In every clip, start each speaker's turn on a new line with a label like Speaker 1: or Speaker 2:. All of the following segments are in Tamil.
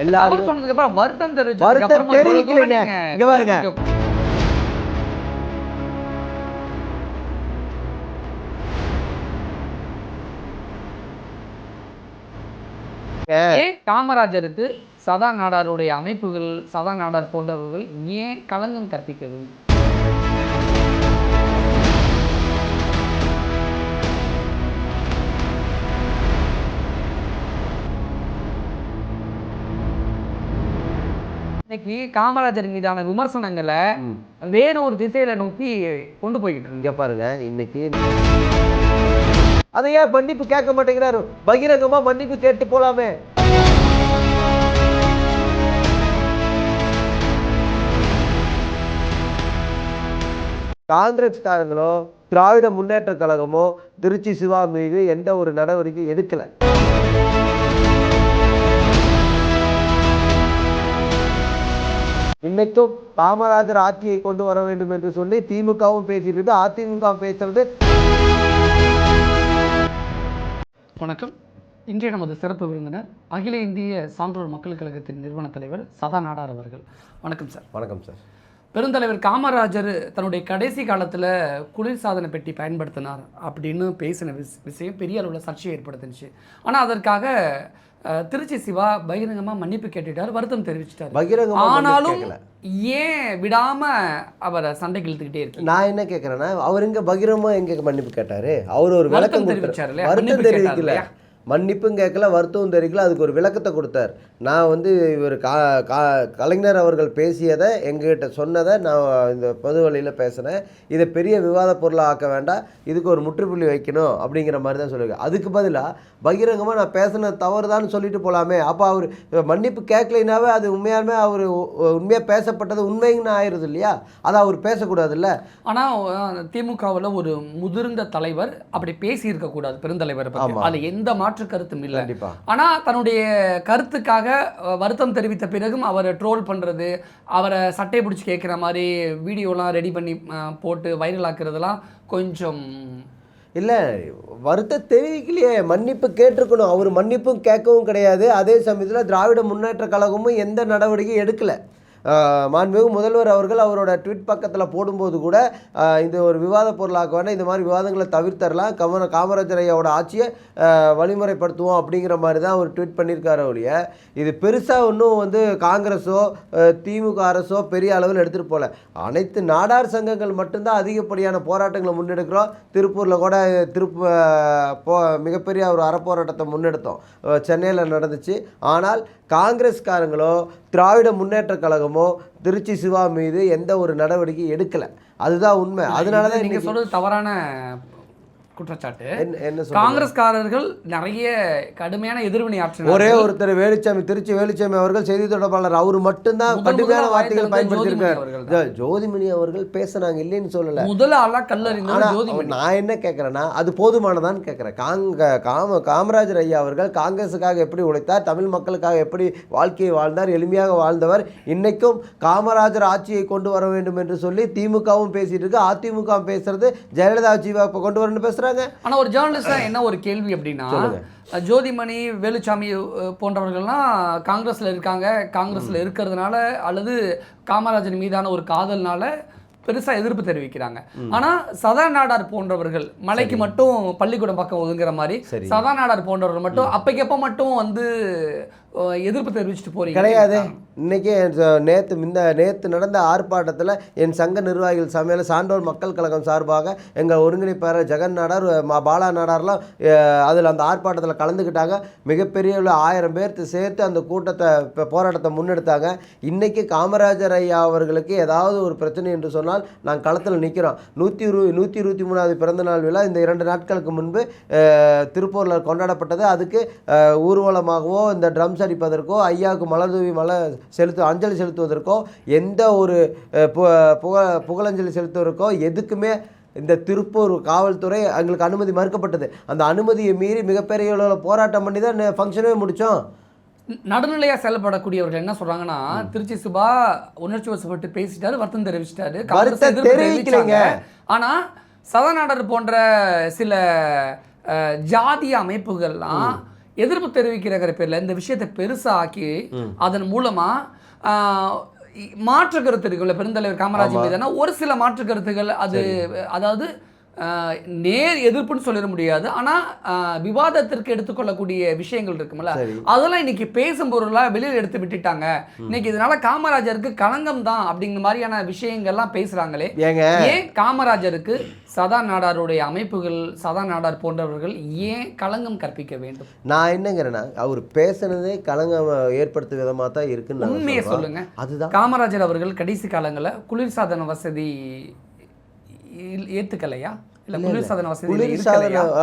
Speaker 1: எல்லாரும்
Speaker 2: சொன்னதுக்கு அப்புறம் வருத்தம்
Speaker 1: வருத்தம் தெரிவிக்கலைங்க. இங்க பாருங்க,
Speaker 2: காமராஜருக்கு சதா நாடாருடைய அமைப்புகள், சதா நாடார் போன்றவர்கள் ஏன் களங்கம் கற்பிக்கிறது? இன்னைக்கு காமராஜர் மீதான விமர்சனங்களை வேற ஒரு திசையில நோக்கி கொண்டு போய்கிட்டு
Speaker 1: இங்க பாருங்க, இன்னைக்கு அதை ஏன் மன்னிப்பு கேட்க மாட்டேங்கிறாரு? பகிரங்கமா மன்னிப்பு கேட்டு போலாமே. காங்கிரஸ்காரங்களோ திராவிட முன்னேற்ற கழகமோ திருச்சி சிவா மீது எந்த ஒரு நடவடிக்கை எடுக்கல. இன்னைக்கும் காமராஜர் ஆட்சியை கொண்டு வர வேண்டும் என்று சொல்லி திமுகவும் பேசிட்டு, அதிமுக பேசுறது.
Speaker 2: வணக்கம். இன்றைய நமது சிறப்பு விருந்தினர் அகில இந்திய சான்றோர் மக்கள் கழகத்தின் நிறுவன தலைவர் சதா நாடார் அவர்கள். வணக்கம் சார்.
Speaker 1: வணக்கம் சார்.
Speaker 2: பெருந்தலைவர் காமராஜர் தன்னுடைய கடைசி காலத்தில் குளிர்சாதன பெட்டி பயன்படுத்தினார் அப்படின்னு பேசின விஷயம் பெரிய அளவில் சர்ச்சையை ஏற்படுத்துச்சு. ஆனால் அதற்காக திருச்சி சிவா பகிரங்கமாக மன்னிப்பு கேட்டுட்டார், வருத்தம் தெரிவிச்சிட்டார். ஆனாலும் ஏன் விடாம அவரை சண்டைக்கு இழுத்துக்கிட்டே இருக்கு?
Speaker 1: நான் என்ன கேட்கறேன்னா, அவர் இங்க பகிரமா எங்க மன்னிப்பு கேட்டாரு? அவர் ஒரு விளக்கம்
Speaker 2: தெரிவிச்சார்.
Speaker 1: வருத்தம் தெரிவிக்கல, மன்னிப்பும் கேட்கல, வருத்தமும் தெரிவிக்கல, அதுக்கு ஒரு விளக்கத்தை கொடுத்தார். நான் வந்து இவர் கலைஞர் அவர்கள் பேசியதை எங்ககிட்ட சொன்னதை நான் இந்த பொது வழியில் பேசுகிறேன், இதை பெரிய விவாத பொருளாக ஆக்க வேண்டாம், இதுக்கு ஒரு முற்றுப்புள்ளி வைக்கணும் அப்படிங்கிற மாதிரி தான் சொல்லுவேன். அதுக்கு பதிலாக பகிரங்கமாக நான் பேசின தவறு தான் சொல்லிட்டு போகலாமே. அப்போ அவர் மன்னிப்பு கேட்கலைனாவே அது உண்மையாலுமே அவர் உண்மையாக பேசப்பட்டது உண்மைன்னு ஆயிடுது இல்லையா? அதை அவர் பேசக்கூடாதுல்ல.
Speaker 2: ஆனால் திமுகவில் ஒரு முதிர்ந்த தலைவர் அப்படி பேசி இருக்கக்கூடாது பெருந்தலைவர் பற்றி, அது எந்த மாற்று கருத்தும் இல்லை. ஆனால் தன்னுடைய கருத்துக்காக வருத்தம் தெரிவித்த பிறகும் அவரை ட்ரோல் பண்ணுறது, அவரை சட்டை பிடிச்சி கேட்குற மாதிரி வீடியோலாம் ரெடி பண்ணி போட்டு வைரல் ஆக்குறதுலாம் கொஞ்சம்
Speaker 1: இல்லை. வருத்தம் தெரிவிக்கலையே, மன்னிப்பு கேட்டிருக்கணும். அவர் மன்னிப்பும் கேட்கவும் கிடையாது. அதே சமயத்தில் திராவிட முன்னேற்ற கழகமும் எந்த நடவடிக்கையும் எடுக்கலை. மாண்புமிகு முதல்வர் அவர்கள் அவரோட ட்விட் பக்கத்தில் போடும்போது கூட இந்த ஒரு விவாத பொருளாக்க வேண்டாம், இந்த மாதிரி விவாதங்களை தவிர்த்தரலாம், காமராஜர் ஐயாவோட ஆட்சியை வழிமுறைப்படுத்துவோம் அப்படிங்கிற மாதிரி தான் அவர் ட்வீட் பண்ணியிருக்காரு ஒழிய இது பெருசாக ஒன்றும் வந்து காங்கிரஸோ திமுக அரசோ பெரிய அளவில் எடுத்துகிட்டு போகல. அனைத்து நாடார் சங்கங்கள் மட்டும்தான் அதிகப்படியான போராட்டங்களை முன்னெடுக்கிறோம். திருப்பூரில் கூட மிகப்பெரிய ஒரு அறப்போராட்டத்தை முன்னெடுத்தோம், சென்னையில் நடந்துச்சு. ஆனால் காங்கிரஸ்காரங்களோ திராவிட முன்னேற்ற கழகமோ திருச்சி சிவா மீது எந்த ஒரு நடவடிக்கையும் எடுக்கலை. அதுதான் உண்மை. அதனால தான்
Speaker 2: நீங்கள் சொல்கிறது தவறான குற்றச்சாட்டு. காங்கிரஸ்காரர்கள் நிறைய கடுமையான எதிர்வினை ஆற்றினார்.
Speaker 1: ஒரே ஒருத்தர் வேலுச்சாமி, திருச்சி வேலுச்சாமி அவர்கள் செய்தி தொடர்பாளர், அவர் மட்டும்தான் கடுமையான வார்த்தைகள் பயன்படுத்தியிருக்காரு. ஜோதிமணி அவர்கள் பேசினாங்க, இல்லைன்னு சொல்லல.
Speaker 2: முதல் ஆளா கல்லறிந்தார்.
Speaker 1: நான் என்ன கேட்கறேன்னா, அது போதுமானதான்னு கேட்கிறேன். காமராஜர் ஐயா அவர்கள் காங்கிரஸுக்காக எப்படி உழைத்தார், தமிழ் மக்களுக்காக எப்படி வாழ்க்கையை வாழ்ந்தார், எளிமையாக வாழ்ந்தவர். இன்னைக்கும் காமராஜர் ஆட்சியை கொண்டு வர வேண்டும் என்று சொல்லி திமுகவும் பேசிட்டு இருக்கு, அதிமுக பேசுறது ஜெயலலிதா ஆட்சியை கொண்டு வரணும்னு பேசுறாங்க.
Speaker 2: ஆனா ஒரு ஜேர்னலிஸ்டா என்ன ஒரு கேள்வி அப்படின்னா, ஜோதிமணி வேலுச்சாமி போன்றவர்கள்லாம் காங்கிரஸ்ல இருக்காங்க, காங்கிரஸ்ல இருக்கிறதுனால அல்லது காமராஜர் மீதான ஒரு காதல்னால பெருசா எதிர்ப்பு தெரிவிக்கிறாங்க. ஆனா சதா நாடார் போன்றவர்கள் மலைக்கு மட்டும் பள்ளிக்கூடம் பக்கம் ஒதுங்குற மாதிரி சதா நாடார் போன்றவர்கள் மட்டும் அப்பைக்கப்ப மட்டும் வந்து எதிர்ப்பு தெரிவிச்சுட்டு போறீங்க
Speaker 1: கிடையாது. இன்னைக்கு நேற்று நடந்த ஆர்ப்பாட்டத்தில் என் சங்க நிர்வாகிகள் சமையல சான்றோர் மக்கள் கழகம் சார்பாக எங்கள் ஒருங்கிணைப்பாளர் ஜெகன் நாடார், பாலா நாடார்லாம் அதில் அந்த ஆர்ப்பாட்டத்தில் கலந்துக்கிட்டாங்க. மிகப்பெரிய 1000 பேர் சேர்த்து அந்த போராட்டத்தை முன்னெடுத்தாங்க. இன்னைக்கு காமராஜர் ஐயா அவர்களுக்கு ஏதாவது ஒரு பிரச்சனை என்று சொன்னால் நாங்கள் களத்தில் நிற்கிறோம். 123வது பிறந்தநாள் விழா இந்த 2 நாட்களுக்கு முன்பு திருப்பூரில் கொண்டாடப்பட்டது. அதுக்கு ஊர்வலமாகவோ இந்த ட்ரம்ஸ் அடிப்பதற்கோ ஐயாவுக்கு மலர்தூவி அஞ்சலி செலுத்துவதற்கோ எந்த ஒரு புகழஞ்சலி செலுத்துவதற்கோ எதுக்குமே இந்த திருப்பூர் காவல்துறை எங்களுக்கு அனுமதி மறுக்கப்பட்டது. அந்த அனுமதியை மீறி மிகப்பெரிய போராட்டம் பண்ணி தான் ஃபங்க்ஷனே முடித்தோம்.
Speaker 2: நடுநிலையா செயல்படக்கூடியவர்கள் என்ன சொல்றாங்கன்னா, திருச்சி சுபா உணர்ச்சி வசப்பட்டு பேசிட்டாரு, வருத்தம் தெரிவிச்சிட்டாரு. ஆனா சதநாடர் போன்ற சில ஜாதிய அமைப்புகள்லாம் எதிர்ப்பு தெரிவிக்கிறங்கிற பேர்ல இந்த விஷயத்தை பெருசா ஆக்கி அதன் மூலமா மாற்று கருத்து இருக்குல்ல பெருந்தலைவர் காமராஜர் மீதான ஒரு சில மாற்று கருத்துகள் அது அதாவது நேர் எதிர்ப்புன்னு சொல்லிட முடியாது. ஆனால் விவாதத்திற்கு எடுத்துக்கொள்ளக்கூடிய விஷயங்கள் இருக்கும்ல, அதெல்லாம் இன்னைக்கு பேசும் பொருளாக வெளியில் எடுத்து விட்டுட்டாங்க. இன்னைக்கு இதனால காமராஜருக்கு களங்கம் தான் அப்படிங்கிற மாதிரியான விஷயங்கள்லாம் பேசுறாங்களே. ஏன் காமராஜருக்கு சதா நாடாருடைய அமைப்புகள், சதா நாடார் போன்றவர்கள் ஏன் களங்கம் கற்பிக்க வேண்டும்?
Speaker 1: நான் என்னங்கிறேன்னா, அவர் பேசுனதே களங்கம் ஏற்படுத்தும் விதமாக தான் இருக்குன்னு
Speaker 2: உண்மையை சொல்லுங்க. அதுதான் காமராஜர் அவர்கள் கடைசி காலங்களில் குளிர்சாதன வசதி ஏத்துக்கலையா?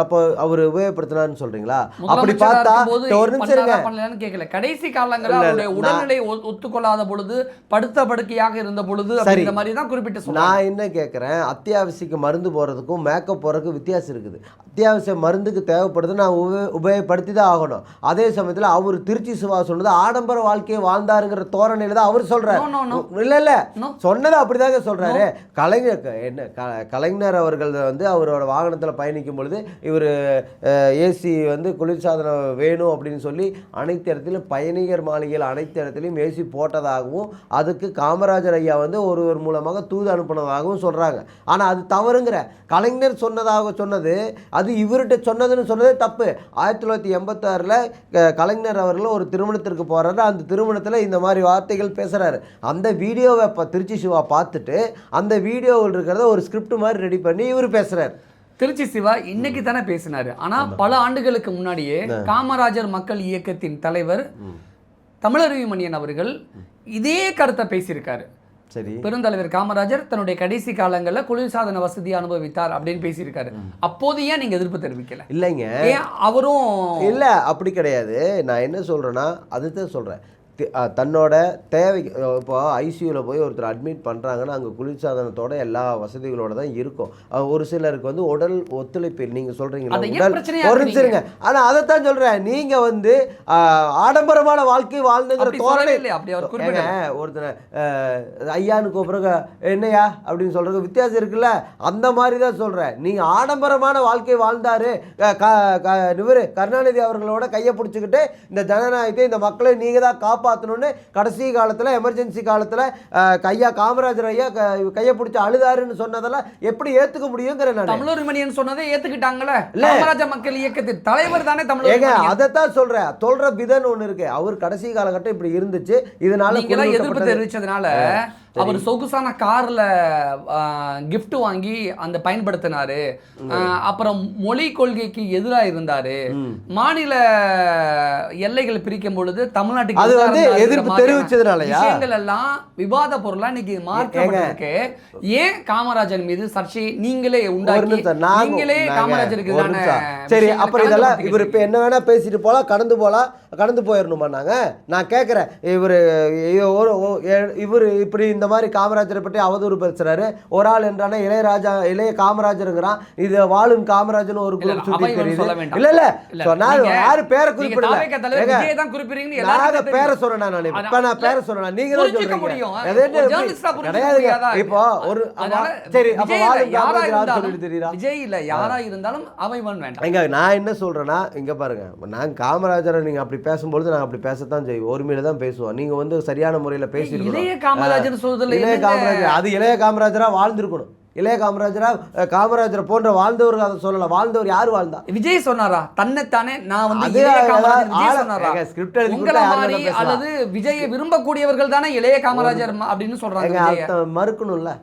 Speaker 1: அப்போ அவர் உபயோகப்படுத்தினார்னு சொல்றீங்களா? அப்படி பார்த்தா ஒரு நிமிஷம்
Speaker 2: கேட்கல. கடைசி காலங்களில் அவருடைய உடல்நிலை ஒத்துக்கொள்ளாத பொழுது, படுத்த படுக்கையாக இருந்த பொழுது அப்படிங்கிற மாதிரி தான் குறிப்பிட்டு
Speaker 1: நான் என்ன கேட்குறேன், அத்தியாவசியக்கு மருந்து போகிறதுக்கும் மேக்கப் போகிறதுக்கும் வித்தியாசம் இருக்குது. அத்தியாவசிய மருந்துக்கு தேவைப்படுது, நான் உபயோகப்படுத்தி தான் ஆகணும். அதே சமயத்தில் அவர் திருச்சி சிவா சொன்னது ஆடம்பர வாழ்க்கையை வாழ்ந்தாருங்கிற தோரணையில் தான் அவர் சொல்றாரு. இல்லை இல்லை சொன்னது அப்படிதாங்க சொல்றாரு. கலைஞர் அவர்கள் வந்து அவரோட வாகனத்தில் பயணிக்கும் பொழுது இவர் ஏசி வந்து குளிர்சாதனம் வேணும் அப்படின்னு சொல்லி அனைத்து இடத்துலையும் பயணிகர் மாளிகையில் அனைத்து இடத்துலையும் ஏசி போட்டதாகவும் அதுக்கு காமராஜர் ஐயா வந்து ஒருவர் மூலமாக தூது அனுப்பினதாகவும் சொல்கிறாங்க. ஆனால் அது தவறுங்கிற. கலைஞர் சொன்னது அது இவர்கிட்ட சொன்னதுன்னு சொன்னதே தப்பு. 1986 கலைஞர் அவர்கள் ஒரு திருமணத்திற்கு போகிறாரு. அந்த திருமணத்தில் இந்த மாதிரி வார்த்தைகள் பேசுகிறாரு. அந்த வீடியோவை திருச்சி சிவா பார்த்துட்டு அந்த வீடியோவில் இருக்கிறத ஒரு ஸ்கிரிப்ட் மாதிரி ரெடி பண்ணி இவர் பேசுகிறார்.
Speaker 2: திருச்சி சிவா இன்னைக்கு தானே பேசினாரு. ஆனா பல ஆண்டுகளுக்கு முன்னாடியே காமராஜர் மக்கள் இயக்கத்தின் தலைவர் தமிழருவி மணியன் அவர்கள் இதே கருத்தை பேசியிருக்காரு.
Speaker 1: சரி,
Speaker 2: பெருந்தலைவர் காமராஜர் தன்னுடைய கடைசி காலங்களில் குளிர்சாதன வசதி அனுபவித்தார் அப்படின்னு பேசியிருக்காரு. அப்போது ஏன் நீங்க எதிர்ப்பு தெரிவிக்கல?
Speaker 1: இல்லைங்க,
Speaker 2: அவரும்
Speaker 1: இல்லை அப்படி கிடையாது. நான் என்ன சொல்றேன்னா அதுதான் சொல்றேன். தன்னோட தேவை இப்போ ஐசியூவில் போய் ஒருத்தர் அட்மிட் பண்ணுறாங்கன்னா அங்கே குளிர்சாதனத்தோட எல்லா வசதிகளோட தான் இருக்கும். ஒரு சிலருக்கு வந்து உடல் ஒத்துழைப்பு நீங்கள் சொல்கிறீங்களா உடல் ஒரு நிமிஷம். ஆனால் அதைத்தான் சொல்கிறேன், நீங்கள் வந்து ஆடம்பரமான வாழ்க்கை வாழ்ந்துங்கிற தோரணை ஒருத்தர் ஐயான்னு கூப்பிட்றங்க என்னையா அப்படின்னு சொல்கிறது வித்தியாசம் இருக்குல்ல. அந்த மாதிரி தான் சொல்கிறேன். நீங்கள் ஆடம்பரமான வாழ்க்கை வாழ்ந்தார் இவர் கருணாநிதி அவர்களோட கையை பிடிச்சிக்கிட்டு இந்த ஜனநாயகத்தை இந்த மக்களை நீங்கள் தான் காப்பாற்றணும்னு கடைசி காலத்தில் எமர்ஜென்சி காலத்தில் ஐயா காமராஜர் ஐயா கையை பிடிச்சி அழுதாருன்னு சொன்னதெல்லாம் எப்படி ஏற்றுக்க முடியுங்கிற நான்
Speaker 2: தமிழர் மணியன் சொன்னதை ஏற்றுக்கிட்டாங்களே. காமராஜர் மக்கள் இயக்கத்தின் தலைவர் தானே தமிழர்.
Speaker 1: அதைத்தான் சொல்ற விதம் ஒன்று இருக்கு. அவர் கடைசி காலகட்டம் இப்படி இருந்துச்சு. இதனால
Speaker 2: எதிர்ப்பு தெரிவிச்சதுனால அவர் சொகுசான கார்ல கிஃப்ட் வாங்கி அந்த பயன்படுத்தினாரு. அப்புறம் மொழி கொள்கைக்கு எதிராக இருந்தாரு. மாநில எல்லைகள் பிரிக்கும் பொழுது தமிழ்நாட்டுக்கு
Speaker 1: எதிர்ப்பு தெரிவிச்சதுனால
Speaker 2: விஷயங்கள் எல்லாம் விவாத பொருளா இன்னைக்கு மாற்றப்பட்டிருக்கு. ஏன் காமராஜர் மீது சர்ச்சை நீங்களே உண்டாக்கி நீங்களே காமராஜருக்கு
Speaker 1: சரி அப்புறம் இதெல்லாம் இவர் இப்ப என்ன வேணா பேசிட்டு போலாம், கடந்து போயிடணுமா? நான் கேட்கிறேன், இவர் இப்படி இந்த மாதிரி காமராஜரை பற்றி அவதூறு பேசுறாரு. ஒரு ஆள் என்றானே இளைய காமராஜருங்கிறான். இது வாழும் காமராஜர் ஒரு குரூப் சுத்தி தெரியுது. இல்ல இல்ல யாரு பேரை குறிப்பிடல, பேரை சொல்றேன் நான். இப்ப நான் பேரை சொல்றேன், நீங்க தான் சொல்றீங்க. இப்போ ஒரு சரி அப்ப வாழும் காமராஜர் சொல்லிட்டு தெரியுதா?
Speaker 2: விஜய் இல்ல யாரா இருந்தாலும் அவன் வேண்டாம்.
Speaker 1: எங்க நான் என்ன சொல்றேன்னா இங்க பாருங்க, நாங்க காமராஜரை நீங்க அப்படி பேசும்பொழுது நாங்கள் அப்படி பேசத்தான் செய்வோம், ஒருமையில தான் பேசுவோம். நீங்க வந்து சரியான முறையில் பேசியிருக்கோம்.
Speaker 2: இளைய காமராஜர் சொல்றதுல
Speaker 1: இளைய காமராஜர் அது இளைய காமராஜரா வாழ்ந்திருக்கணும். இளைய காமராஜரை போன்ற வாழ்ந்தவர் அதை சொல்லல. வாழ்ந்தவர் யாரு வாழ்ந்தா?
Speaker 2: விஜய் சொன்னாரா தன்னைத்தானே நான் வந்து
Speaker 1: ஸ்கிரிப்ட் எழுதி
Speaker 2: அல்லது விஜயை விரும்பக்கூடியவர்கள் தானே இளைய காமராஜர் அப்படின்னு சொல்றாங்க.
Speaker 1: மறுக்கணும்ல,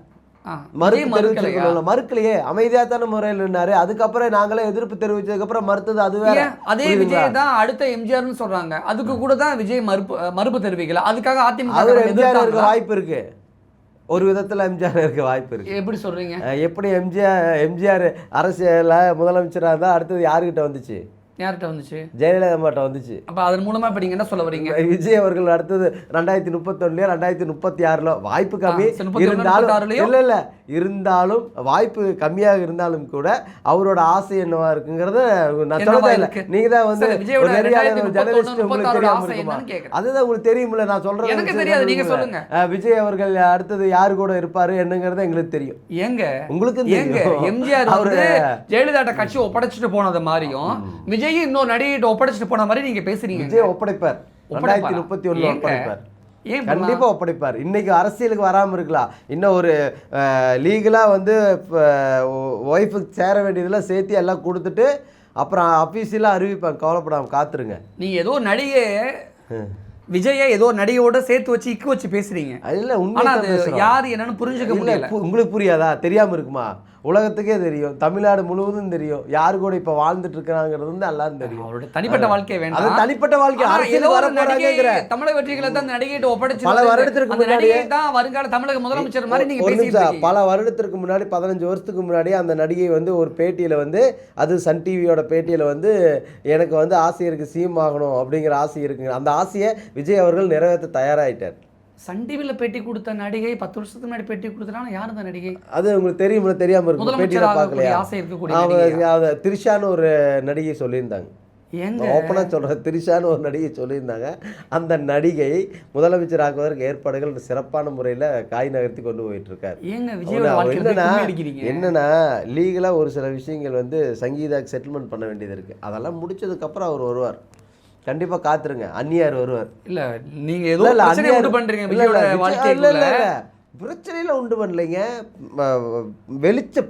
Speaker 1: மறுக்கலையே, அமைதியாத்தான முறையில் நின்னாரு. அதுக்கப்புறம் நாங்களே எதிர்ப்பு தெரிவிச்சதுக்கு அப்புறம் மறுத்தது அது வேற.
Speaker 2: அதே விஜய் தான் அடுத்த எம்ஜிஆர்னு சொல்றாங்க. அதுக்கு கூட தான் விஜய் மறுப்பு தெரிவிக்கல. அதுக்காக அதிமுக
Speaker 1: எம்ஜிஆர் இருக்க வாய்ப்பு இருக்கு, ஒரு விதத்துல எம்ஜிஆர் இருக்க வாய்ப்பு இருக்கு.
Speaker 2: எப்படி சொல்றீங்க?
Speaker 1: எப்படி எம்ஜிஆர் அரசியல முதலமைச்சராக இருந்தா அடுத்தது யாருக்கிட்ட வந்துச்சு?
Speaker 2: யார்கிட்ட வந்துச்சு?
Speaker 1: ஜெயலலிதா மாட்ட வந்துச்சு.
Speaker 2: அப்ப அதன் மூலமா இப்ப நீங்க என்ன சொல்ல வரீங்க?
Speaker 1: விஜய் அவர்கள் அடுத்தது 2031 2036 வாய்ப்பு கம்மி இருந்தாலும் இல்ல இருந்தாலும் வாய்ப்பு கம்மியாக இருந்தாலும் கூட அவரோட ஆசை என்னவா இருக்குங்கிறத நான் சொல்லவே இல்லை. நீங்க தான் வந்து ஜெர்னலிஸ்ட், உங்களுக்கு தெரியாம இருக்குமா? அதுதான் உங்களுக்கு தெரியும்ல, நான் சொல்றேன்.
Speaker 2: எனக்கு தெரியாது, நீங்க சொல்லுங்க.
Speaker 1: விஜய் அவர்கள் அடுத்தது யாரு கூட இருப்பாரு என்னங்கிறது எங்களுக்கு தெரியும்.
Speaker 2: ஏங்க
Speaker 1: உங்களுக்கு
Speaker 2: எம்ஜிஆர் அவரு ஜெயலலிதா கட்சி ஒப்படைச்சிட்டு போனது மாதிரியும் விஜய் இன்னொரு நடிகைகிட்ட ஒப்படைச்சிட்டு போன மாதிரி நீங்க பேசுறீங்க.
Speaker 1: விஜய் ஒப்படைப்பார், 2031 ஒப்படைப்பார்,
Speaker 2: ஏன்
Speaker 1: கண்டிப்பா ஒப்படைப்பார். இன்னைக்கு அரசியலுக்கு வராமல் இருக்கலாம், இன்னும் ஒரு லீகலா வந்து ஒய்ஃபுக்கு சேர வேண்டியதெல்லாம் சேர்த்து எல்லாம் கொடுத்துட்டு அப்புறம் அஃபீஷியலாக அறிவிப்பாங்க, கவலைப்படாமல் காத்துருங்க.
Speaker 2: நீங்க ஏதோ நடிகை விஜயை ஏதோ நடிகையோட சேர்த்து வச்சு இக்கு வச்சு பேசுறீங்க.
Speaker 1: இல்ல
Speaker 2: ஆனா அது யாரு என்னன்னு புரிஞ்சுக்க முடியல.
Speaker 1: உங்களுக்கு புரியாதா? தெரியாம இருக்குமா? உலகத்துக்கே தெரியும், தமிழ்நாடு முழுவதும் தெரியும் யாரு கூட இப்ப வாழ்ந்துட்டு இருக்காங்கிறது வந்து எல்லாரும் தெரியும்.
Speaker 2: அவரோட தனிப்பட்ட வாழ்க்கை வேண்டாம்,
Speaker 1: அது தனிப்பட்ட வாழ்க்கை. அரசியல் வர போறாங்கங்கற
Speaker 2: தமிழக வெற்றிகளை தான் அந்த நடிகைட்ட ஒப்படைச்சு
Speaker 1: பல வருடத்திற்கு முன்னாடி
Speaker 2: தான் வருங்கால தமிழக முதலமைச்சர் மாதிரி நீங்க பேசிட்டு
Speaker 1: பல வருடத்திற்கு முன்னாடி 15 வருஷத்துக்கு முன்னாடி அந்த நடிகை வந்து ஒரு பேட்டியில வந்து, அது சன் டிவியோட பேட்டியில வந்து, எனக்கு வந்து ஆசை இருக்கு சிஎம் ஆகணும் அப்படிங்கிற ஆசை இருக்குங்க. அந்த ஆசையை விஜய் அவர்கள் நிறைவேற்ற தயாராயிட்டார்.
Speaker 2: சன் டிவியில் பேட்டி கொடுத்த நடிகை 10 வருஷத்துக்கு முன்னாடி பேட்டி கொடுத்தா யார் அந்த நடிகை?
Speaker 1: அது உங்களுக்கு தெரியும், தெரியாம இருக்கும். பேட்டியில பார்க்கலையா?
Speaker 2: ஆசை இருக்கக்கூடிய
Speaker 1: திரிஷான்னு ஒரு நடிகை சொல்லியிருந்தாங்க. ஓப்பனாக சொல்கிறேன், திரிஷான்னு ஒரு நடிகை சொல்லியிருந்தாங்க. அந்த நடிகை முதலமைச்சர் ஆக்குவதற்கு ஏற்பாடுகள் சிறப்பான முறையில் காய் நகர்த்தி கொண்டு போயிட்டு இருக்காரு. என்னன்னா லீகலாக ஒரு சில விஷயங்கள் வந்து சங்கீதாக்கு செட்டில்மெண்ட் பண்ண வேண்டியது இருக்குது. அதெல்லாம் முடிச்சதுக்கப்புறம் அவர் வருவார், கண்டிப்பா காத்துருங்க. அந்நியார் வருவார்.
Speaker 2: இல்ல நீங்க ஏதோ பிரச்சனை உண்டு பண்றீங்க.
Speaker 1: பிரச்சனையில உண்டு பண்ணலைங்க, வெளிச்ச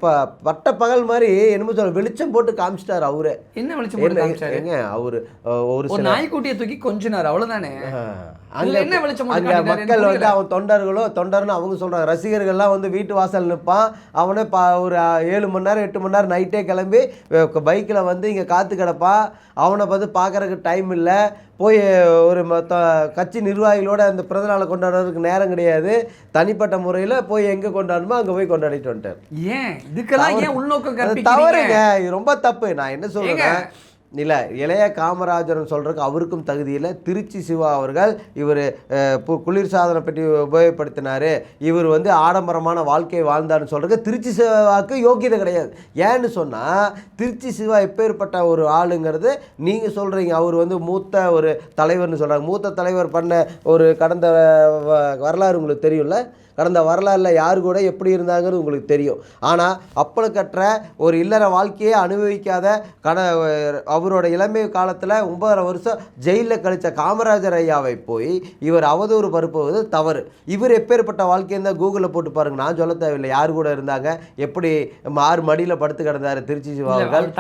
Speaker 1: பட்ட பகல் மாதிரி என்னமோ சொல்ல வெளிச்சம் போட்டு காமிச்சிட்டாரு. அவரு
Speaker 2: என்ன வெளிச்சம் போட்டு காமிச்சாருங்க?
Speaker 1: அவரு ஒரு
Speaker 2: நாய்க்குட்டியை தூக்கி கொஞ்சினார், அவ்வளவுதானே.
Speaker 1: அங்க மக்கள் வந்து அவன் தொண்டர்னு அவங்க சொல்றாங்க. ரசிகர்கள்லாம் வந்து வீட்டு வாசல் நிற்பான், அவனே ஒரு 7 மணி நேரம் 8 மணி நேரம் நைட்டே கிளம்பி பைக்கில் வந்து இங்கே காத்து கிடப்பான். அவனை வந்து பார்க்கறதுக்கு டைம் இல்லை, போய் ஒரு கட்சி நிர்வாகிகளோட அந்த பிறந்தநாளை கொண்டாடுறதுக்கு நேரம் கிடையாது. தனிப்பட்ட முறையில் போய் எங்கே கொண்டாடணுமோ அங்கே போய் கொண்டாடிட்டு வந்துட்டார்.
Speaker 2: ஏன் இதுக்கெல்லாம் ஏன் உள்நோக்கம்?
Speaker 1: தவறுங்க, இது ரொம்ப தப்பு. நான் என்ன சொல்றேன், இல்லை இளைய காமராஜர்னு சொல்கிறதுக்கு அவருக்கும் தகுதி இல்லை. திருச்சி சிவா அவர்கள் இவர் குளிர்சாதன பெட்டி உபயோகப்படுத்தினார், இவர் வந்து ஆடம்பரமான வாழ்க்கையை வாழ்ந்தார்னு சொல்கிறதுக்கு திருச்சி சிவாவுக்கு யோக்கியதை கிடையாது. ஏன்னு சொன்னால் திருச்சி சிவா எப்பேற்பட்ட ஒரு ஆளுங்கிறது நீங்கள் சொல்கிறீங்க. அவர் வந்து மூத்த ஒரு தலைவர்னு சொல்கிறாங்க. மூத்த தலைவர் பண்ண ஒரு கடந்த வரலாறு உங்களுக்கு தெரியும்ல, கடந்த வரலாறில் யார் கூட எப்படி இருந்தாங்கிறது உங்களுக்கு தெரியும். ஆனால் அப்பளுக்கற்ற ஒரு இல்லற வாழ்க்கையை அனுபவிக்காத அவரோட இளமை காலத்தில் 9.5 வருஷம் ஜெயிலில் கழித்த காமராஜர் ஐயாவை போய் இவர் அவதூறு பரப்புவது தவறு. இவர் எப்பேற்பட்ட வாழ்க்கைன்னு தான் கூகுளில் போட்டு பாருங்க, நான் சொல்ல தேவையில்லை. யார் கூட இருந்தாங்க, எப்படி 6 மடியில் படுத்து கிடந்தார் திருச்சி சிவா அவர்கள்.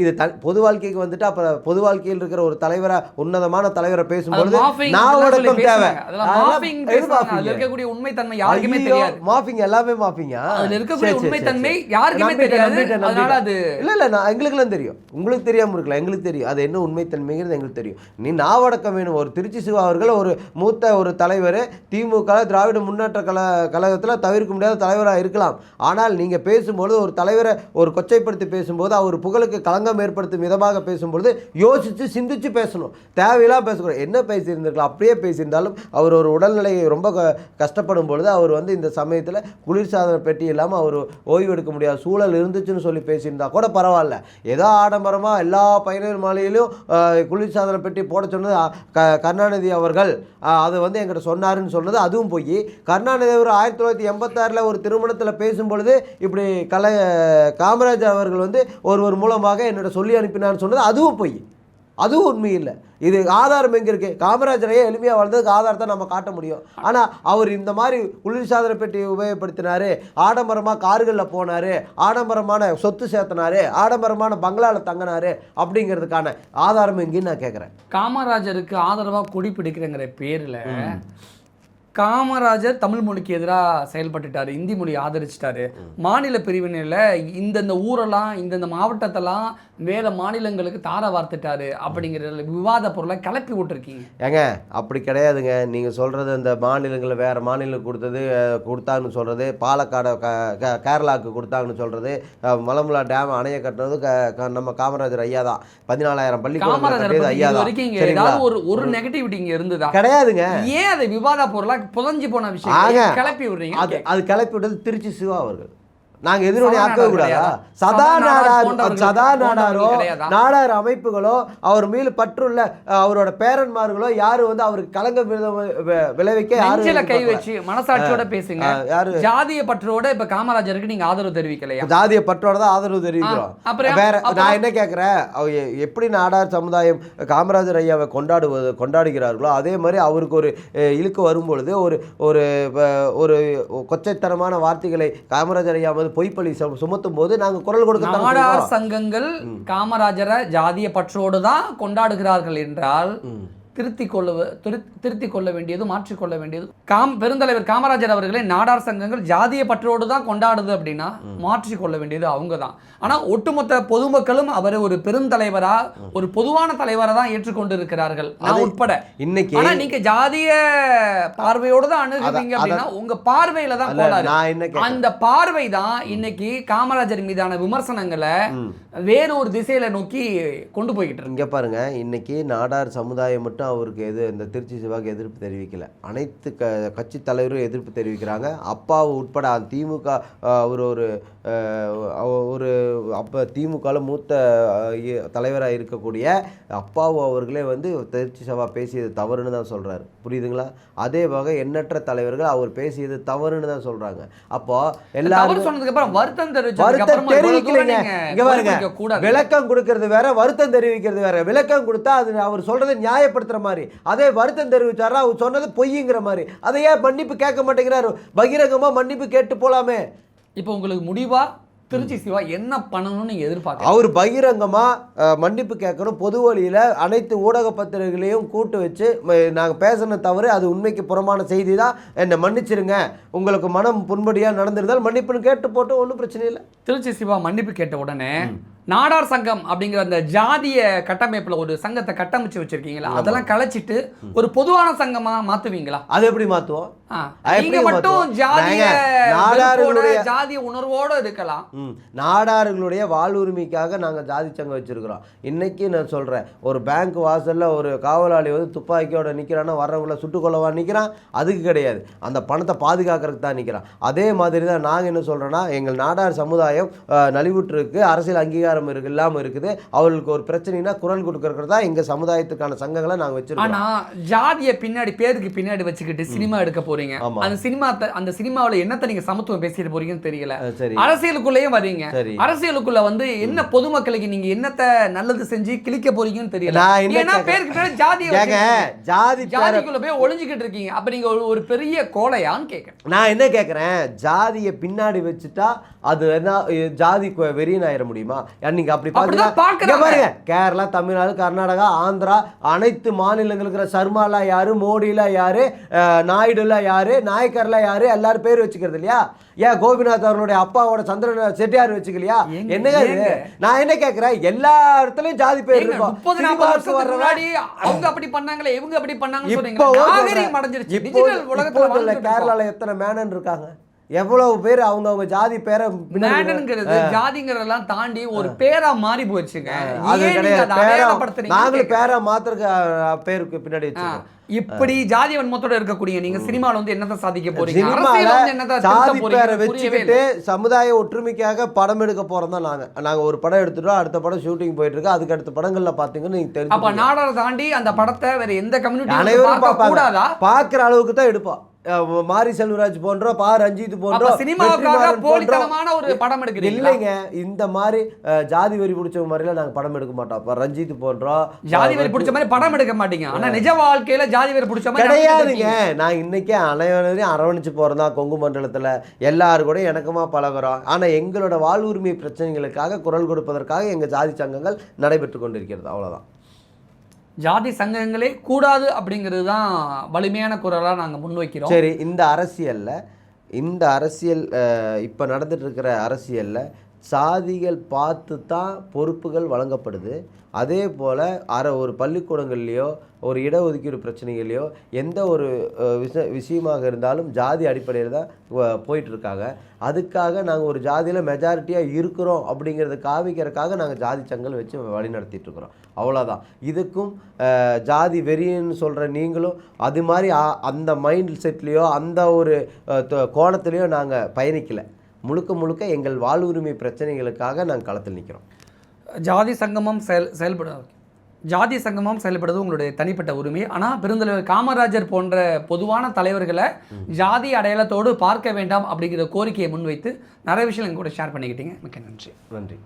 Speaker 1: இது பொது வாழ்க்கைக்கு வந்துட்டு அப்போ பொது வாழ்க்கையில் இருக்கிற ஒரு தலைவரை, உன்னதமான தலைவரை பேசும்போது நாவடக்கம் தேவை.
Speaker 2: இருக்கக்கூடிய உண்மைத்தன்மை யாருக்குமே தெரியாது.
Speaker 1: மாஃபிங் எல்லாமே மாஃபிங்கா,
Speaker 2: அதுல இருக்கக்கூடிய உண்மைத்தன்மை யாருக்குமே தெரியாது. அதனால அது
Speaker 1: இல்ல நான் எங்களுக்குலாம் தெரியும், உங்களுக்கு தெரியாம இருக்கலாம், எங்களுக்கு தெரியும் அது என்ன உண்மைத்தன்மைங்கிறது எங்களுக்கு தெரியும். நீ நாவடக்கம் வேணும். ஒரு திருச்சி சிவா அவர்கள் ஒரு மூத்த ஒரு தலைவர், திமுக திராவிட முன்னேற்ற கழகத்தில் தவிர்க்க முடியாத தலைவராக இருக்கலாம். ஆனால் நீங்க பேசும்போது ஒரு தலைவரை ஒரு கொச்சைப்படுத்தி பேசும்போது, அவர் புகழுக்கு களங்கம் ஏற்படுத்தும் விதமாக பேசும்போது யோசிச்சு சிந்திச்சு பேசணும். தேவையில்லாம் பேசக்கூடாது. என்ன பேசியிருந்திருக்கலாம், அப்படியே பேசியிருந்தாலும் அவர் ஒரு உடல்நிலை ரொம்ப கஷ்டப்படும் பொழுது அவர் வந்து இந்த சமயத்தில் குளிர்சாதன பெட்டி இல்லாமல் அவர் ஓய்வு எடுக்க முடியாத சூழல் இருந்துச்சுன்னு சொல்லி பேசியிருந்தா கூட பரவாயில்ல. ஏதோ ஆடம்பரமாக எல்லா பயனர் மாலையிலும் குளிர்சாதன பெட்டி போட சொன்னது கருணாநிதி அவர்கள், அதை வந்து என்கிட்ட சொன்னாருன்னு சொன்னது அதுவும் போய். கருணாநிதி அவர் 1986 ஒரு திருமணத்தில் பேசும்பொழுது இப்படி காமராஜர் அவர்கள் வந்து ஒருவர் மூலமாக என்னோட சொல்லி அனுப்பினான்னு சொன்னது அதுவும் போய், அதுவும் உண்மை இல்லை. இது ஆதாரம் எங்கே இருக்குது? காமராஜரையே எளிமையாக வாழ்ந்ததுக்கு ஆதாரத்தை நம்ம காட்ட முடியும். ஆனால் அவர் இந்த மாதிரி குளிர்சாதன பெட்டி உபயோகப்படுத்தினார், ஆடம்பரமாக கார்களில் போனார், ஆடம்பரமான சொத்து சேர்த்தினார், ஆடம்பரமான பங்களாவில் தங்கினார் அப்படிங்கிறதுக்கான ஆதாரம் எங்கேன்னு நான் கேட்குறேன்.
Speaker 2: காமராஜருக்கு ஆதரவாக கொடி பிடிக்கிறங்கிற பேரில் காமராஜர் தமிழ் மொழிக்கு எதிராக செயல்பட்டுட்டார், இந்தி மொழியை ஆதரிச்சிட்டாரு. மாநில பிரிவினையில் இந்தந்த ஊரெல்லாம் இந்தந்த மாவட்டத்தெல்லாம் வேறு மாநிலங்களுக்கு தார வார்த்துட்டாரு அப்படிங்கிற விவாத பொருளை கிளப்பி விட்டுருக்கீங்க.
Speaker 1: ஏங்க அப்படி கிடையாதுங்க. நீங்கள் சொல்கிறது இந்த மாநிலங்களில் வேறு மாநிலம் கொடுத்தாங்கன்னு சொல்கிறது, பாலக்காடை கேரளாவுக்கு கொடுத்தாங்கன்னு சொல்கிறது, மலம்புலா டேம் அணையை கட்டுறது நம்ம காமராஜர் ஐயா தான். 14,000 பள்ளிக்கூடம் ஐயா தான்.
Speaker 2: ஒரு நெகட்டிவிட்டி இங்கே இருந்ததா?
Speaker 1: கிடையாதுங்க.
Speaker 2: ஏன் அதை விவாத பொருளாக புதஞ்சு போன விஷயம் கிளப்பி விடுறீங்க?
Speaker 1: அது கிளப்பி விட்டது திருச்சி சிவா அவர்கள். நாங்கள் எதிரொலி ஆக்கவே கூடாதா? சதா நாடாரோ நாடார் அமைப்புகளோ அவர் மீது பற்றுள்ள அவரோட பேரன்மார்களோ யாரு வந்து அவருக்கு களங்க விளைவிக்க
Speaker 2: யாரு கை வச்சு மனசாட்சியோட பேசுங்க. யாரு ஜாதிய பற்றோட இப்ப காமராஜருக்கு நீங்க ஆதரவு தெரிவிக்கலையா?
Speaker 1: ஜாதிய பற்றோட தான் ஆதரவு தெரிவிக்கிறோம். வேற நான் என்ன கேட்கிறேன், எப்படி நாடார் சமுதாயம் காமராஜர் ஐயாவை கொண்டாடுகிறார்களோ அதே மாதிரி அவருக்கு ஒரு இழுக்கு வரும்பொழுது ஒரு ஒரு ஒரு கொச்சைத்தனமான வார்த்தைகளை காமராஜர் ஐயா வந்து பொய்ப்பழி சுமத்தும் போது நாங்கள் குரல் கொடுக்க
Speaker 2: நாடார் சங்கங்கள் காமராஜரை ஜாதிய பற்றோடு தான் கொண்டாடுகிறார்கள் என்றால் திருத்திக் கொள்ள வேண்டியது, மாற்றிக்கொள்ள வேண்டியது. பெருந்தலைவர் காமராஜர் அவர்களை நாடார் சங்கங்கள் ஜாதிய பற்றோடு தான் கொண்டாடுது அப்படின்னா மாற்றிக்கொள்ள வேண்டியது அவங்க தான். ஆனால் ஒட்டுமொத்த பொதுமக்களும் அவரை ஒரு பெருந்தலைவரா ஒரு பொதுவான தலைவரை தான் ஏற்றுக்கொண்டு இருக்கிறார்கள், நான் உட்பட. இன்னைக்கு ஆனால் நீங்க ஜாதிய பார்வையோடு தான் அணுகுவீங்க அப்படின்னா உங்க பார்வையில தான் கோளாறு. அந்த பார்வை தான் இன்னைக்கு காமராஜர் மீதான விமர்சனங்களை வேற ஒரு திசையில நோக்கி கொண்டு போய்கிட்டு இருக்கு.
Speaker 1: இங்க பாருங்க, இன்னைக்கு நாடார் சமுதாயம் மட்டும் அவருக்கு இந்த திருச்சி சிவாக்கு எதிர்ப்பு தெரிவிக்கல, அனைத்து கட்சி தலைவரும் எதிர்ப்பு தெரிவிக்கிறாங்க. அப்பாவு உட்பட திமுக ஒரு அப்போ திமுகவில் மூத்த தலைவராக இருக்கக்கூடிய அப்பாவு அவர்களே வந்து திருச்சி சிவா பேசியது தவறுன்னு தான் சொல்கிறாரு. புரியுதுங்களா? அதே வகை எண்ணற்ற தலைவர்கள் அவர் பேசியது தவறுன்னு தான் சொல்கிறாங்க. அப்போ எல்லாரும்
Speaker 2: சொன்னதுக்கப்புறம் வருத்தம்
Speaker 1: தெரிவிக்கலைங்க. இங்கே பாருங்க, விளக்கம் கொடுக்கறது வேற, வருத்தம் தெரிவிக்கிறது வேற. விளக்கம் கொடுத்தா அது அவர் சொல்றதை நியாயப்படுத்துற மாதிரி, அதே வருத்தம் தெரிவிச்சாரா அவர் சொன்னது பொய்ங்கிற மாதிரி. அதையே மன்னிப்பு கேட்க மாட்டேங்கிறாரு. பகிரங்கமா மன்னிப்பு கேட்டு போலாமே.
Speaker 2: இப்போ உங்களுக்கு முடிவா திருச்சி சிவா என்ன பண்ணணும்னு நீங்க எதிர்பார்க்க?
Speaker 1: அவர் பகிரங்கமா மன்னிப்பு கேட்கணும். பொது வழியில அனைத்து ஊடக பத்திரிகைகளையும் கூட்டு வச்சு நாங்கள் பேசின தவறு அது உண்மைக்கு புறமான செய்தி தான், என்னை மன்னிச்சிருங்க, உங்களுக்கு மனம் புண்படியா நடந்திருந்தால் மன்னிப்புன்னு கேட்டு போட்டு ஒன்றும் பிரச்சனை இல்லை.
Speaker 2: திருச்சி சிவா மன்னிப்பு கேட்ட உடனே நாடார் சங்கம் அப்படிங்கிற அந்த ஜாதிய கட்டமைப்புல ஒரு சங்கத்தை கட்டமைச்சு வச்சிருக்கீங்களா, அதெல்லாம் கலைச்சிட்டு ஒரு பொதுவான சங்கமா மாத்துவீங்களா?
Speaker 1: அது எப்படி மாத்துவோம்?
Speaker 2: நீங்க மட்டும் ஜாதிய உணர்வோட இருக்கலாம்.
Speaker 1: நாடார்களுடைய வாழ்வுரிமைக்காக நாங்க ஜாதி சங்கம் வச்சிருக்கிறோம். இன்னைக்கு நான் சொல்றேன், ஒரு பேங்க் வாசல்ல ஒரு காவலாளி வந்து துப்பாக்கியோட நிக்கிறான்னா வர்றவங்கள சுட்டுக்கொள்ளவா நிக்கிறான்? அதுக்கு கிடையாது, அந்த பணத்தை பாதுகாக்கிறதுக்கு தான் நிக்கிறான். அதே மாதிரி தான் நாங்க என்ன சொல்றோம்னா, எங்கள் நாடார் சமுதாயம் நலிவுற்று இருக்கு, அரசியல் அங்கீகாரம் இல்லாம இருக்குது, அவர்களுக்கு ஒரு பிரச்சனைனா குரல் கொடுக்கறது தான் எங்க சமுதாயத்துக்கான சங்கங்களை நாங்க வச்சிருக்கோம்.
Speaker 2: ஆனா ஜாதிய பின்னாடி பேருக்கு பின்னாடி வச்சுக்கிட்டு சினிமா எடுக்க போறீங்க. அந்த சினிமாவுல என்னத்தை நீங்க சமத்துவம் பேசிட்டு போறீங்கன்னு தெரியல. அரசியலுக்குள்ளேயும் வரீங்க, அரசியலுக்குள்ள வந்து என்ன பொதுமக்களுக்கு நீங்க என்னத்தை நல்லது செஞ்சு கிழிக்க போறீங்கன்னு தெரியல. ஏன்னா பேருக்கு பின்னாடி ஜாதிக்குள்ள போய் ஒளிஞ்சுக்கிட்டு இருக்கீங்க. அப்ப நீங்க ஒரு பெரிய கோலையான்னு கேட்கிறேன்.
Speaker 1: நான் என்ன கேட்கிறேன், ஜாதியை பின்னாடி வச்சுட்டா அது என்ன ஜாதி வெறியன் ஆயிட முடியுமா? நீங்க அப்படி பாருங்க, கேரளா, தமிழ்நாடு, கர்நாடகா, ஆந்திரா அனைத்து மாநிலங்களுக்கு சர்மாலா யாரு, மோடிலா யாரு, நாயுடுல யாரு, நாயக்கர்ல யாரு, எல்லாரும் பேர் வச்சுக்கிறது இல்லையா? ஏன் கோபிநாத் அவர்களுடைய அப்பாவோட சந்திரன் செட்டியார் வச்சுக்கலையா? என்னங்க நான் என்ன கேட்கிறேன், எல்லா இடத்துலயும் ஜாதி பேர் இருக்கும்.
Speaker 2: அவங்க அப்படி பண்ணாங்களே, இவங்க அப்படி பண்ணாங்க.
Speaker 1: கேரளால எத்தனை மேனன் இருக்காங்க, எவ்வளவு பேர் அவங்க ஜாதி பேரை
Speaker 2: ஜாதிங்கிறதெல்லாம் தாண்டி ஒரு பேரா மாறி போச்சுங்க.
Speaker 1: அது கிடையாது, நாங்களும் பேரா மாத்திர பேருக்கு பின்னாடி வச்சுக்கோம்.
Speaker 2: இப்படி ஜாதி வன்மத்தோட இருக்கக்கூடிய நீங்க சினிமால வந்து என்னத்தை சாதிக்க போறீங்க?
Speaker 1: ஜாதி பேரை வச்சுக்கிட்டு சமுதாய ஒற்றுமைக்காக படம் எடுக்க போறோம் தான் நாங்க ஒரு படம் எடுத்துட்டோம், அடுத்த படம் ஷூட்டிங் போயிட்டு இருக்கு, அதுக்கு அடுத்த படங்கள்ல பாத்தீங்கன்னா நீங்க தெரியும்.
Speaker 2: அப்ப நாடாரை தாண்டி அந்த படத்தை வேற எந்த கம்யூனிட்டி அனைவரும்
Speaker 1: பாக்குற அளவுக்கு தான் எடுப்போம். மாரி செல்வராஜ் போன்ற ரஞ்சித் போன்ற
Speaker 2: ஒரு படம் எடுக்கிறீங்க
Speaker 1: இல்லைங்க. இந்த மாதிரி ஜாதி வெறி பிடிச்ச மாதிரிலாம் நாங்க படம் எடுக்க மாட்டோம். ரஞ்சித் போன்றோம்
Speaker 2: ஜாதி வெறி பிடிச்ச மாதிரி படம் எடுக்க மாட்டீங்க. ஆனா நிஜ வாழ்க்கையில ஜாதி வெறி பிடிச்ச மாதிரி
Speaker 1: கிடையாதுங்க. நான் இன்னைக்கு அனைவரையும் அரவணைச்சு போறதா கொங்கு மண்டலத்துல எல்லாரும் கூட எனக்குமா பழகுறோம். ஆனா எங்களோட வாழ்வுரிமை பிரச்சனைகளுக்காக குரல் கொடுப்பதற்காக எங்க ஜாதி சங்கங்கள் நடைபெற்று கொண்டிருக்கிறது, அவ்வளவுதான்.
Speaker 2: ஜாதி சங்கங்களே கூடாது அப்படிங்கிறது தான் வலிமையான குரலாக நாங்கள் முன்வைக்கிறோம்.
Speaker 1: சரி, இந்த அரசியல் இப்போ நடந்துட்டு இருக்கிற அரசியலில் சாதிகள் பார்த்து தான் பொறுப்புகள் வழங்கப்படுது. அதே போல் ஒரு பள்ளிக்கூடங்கள்லையோ ஒரு இடஒதுக்கீடு பிரச்சனைகளையோ எந்த ஒரு விஷயமாக இருந்தாலும் ஜாதி அடிப்படையில் தான் போயிட்டுருக்காங்க. அதுக்காக நாங்கள் ஒரு ஜாதியில் மெஜாரிட்டியாக இருக்கிறோம் அப்படிங்கிறத காமிக்கிறதுக்காக நாங்கள் ஜாதி சங்கங்கள் வச்சு வழி நடத்திட்டுருக்குறோம், அவ்வளோதான். இதுக்கும் ஜாதி வெறியன்னு சொல்கிற நீங்களும் அது மாதிரி அந்த மைண்ட் செட்லேயோ அந்த ஒரு கோணத்துலேயோ நாங்கள் பயணிக்கலை. முழுக்க முழுக்க எங்கள் வாழ்வுரிமை பிரச்சனைகளுக்காக நாங்கள் களத்தில் நிற்கிறோம்.
Speaker 2: ஜாதி சங்கமம் ஜாதி சங்கமம் செயல்படுவது உங்களுடைய தனிப்பட்ட உரிமை. ஆனால் பெருந்தலைவர் காமராஜர் போன்ற பொதுவான தலைவர்களை ஜாதி அடையாளத்தோடு பார்க்க வேண்டாம் அப்படிங்கிற கோரிக்கையை முன்வைத்து நிறைய விஷயம் எங்க கூட ஷேர் பண்ணிக்கிட்டீங்க. மிக்க நன்றி.
Speaker 1: நன்றி.